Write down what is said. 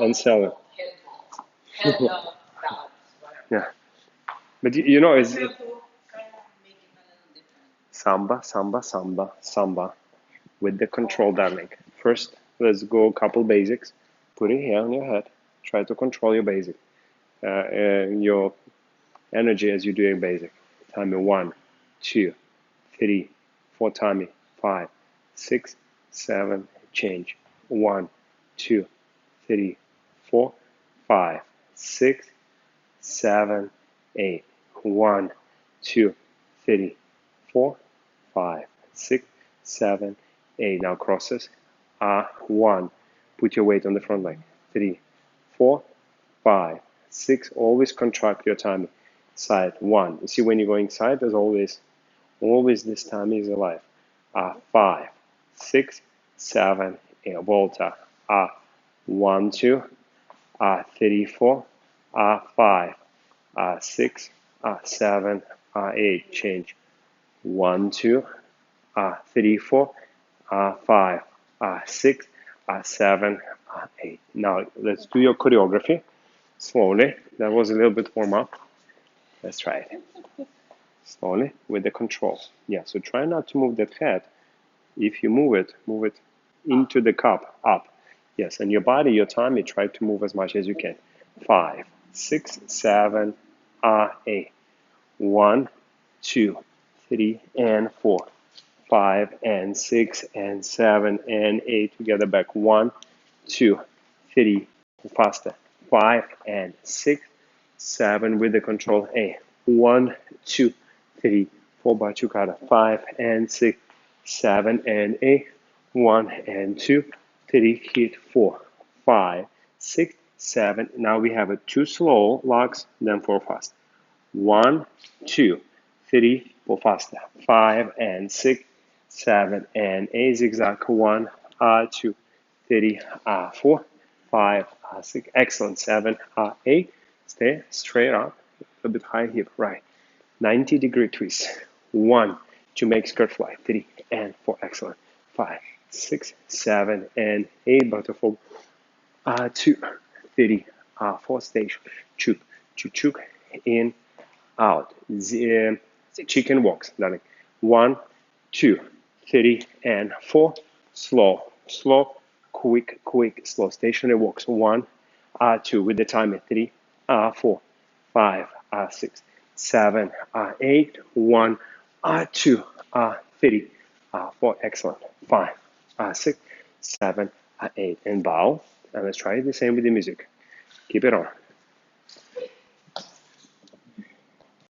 and 7. Yeah, but you know, it's samba, samba, samba, samba with the control, darling. First, let's go a couple basics. Put it here on your head. Try to control your basic, your energy as you're doing basic. Time me 1, 2, 3, 4. Time me 5, 6, 7. Change 1, 2, 3, 4, 5, 6, 7, 8. 1, 2, 3, 4, 5, 6, 7, 8. Now crosses. 1. Put your weight on the front leg. 3, 4, 5, 6. Always contract your tummy. Side 1. You see, when you're going side, there's always this tummy is alive. 5, 6, 7, 8. Volta. 1, 2, 3, 4, 5, 6, 7, 8. Change. 1, 2, 3, 4, 5, 6, 7, 8. Now let's do your choreography slowly. That was a little bit warm up. Let's try it slowly with the control. Yeah, so try not to move that head. If you move it into the cup, up. Yes, and your body, your tummy, try to move as much as you can. 5, 6, 7, 8. 1, 2, 3, and 4. 5 and 6 and 7 and 8. Together back. 1, 2, 3. Faster. 5 and 6, 7 with the control. 8. 1, 2, 3, 4. Bachukara. 5 and 6, 7 and 8. 1 and 2, 3. Hit 4, 5, 6, 7. Now we have 2 slow locks, then 4 fast. 1, 2, 3, 4 faster. 5 and 6, 7 and 8. Zigzag. 1, 2, 3, 4, 5, 6. Excellent. 7, 8. Stay straight up. A little bit high hip. Right. 90-degree twist. 1 to make skirt fly. 3 and 4. Excellent. 5, 6, 7 and 8. Butterfly. 2, 3, 4. Stage. Chuk, chuk, chuk. In, out. Chicken walks, darling. 1, 2, 3, and 4. Slow, slow, quick, quick, slow. Stationary walks. 1, 2 with the timer. 3, 4, 5, 6, 7, 8. 1, 2, 3, 4. Excellent. 5, 6, 7, 8. And bow. And let's try the same with the music. Keep it on.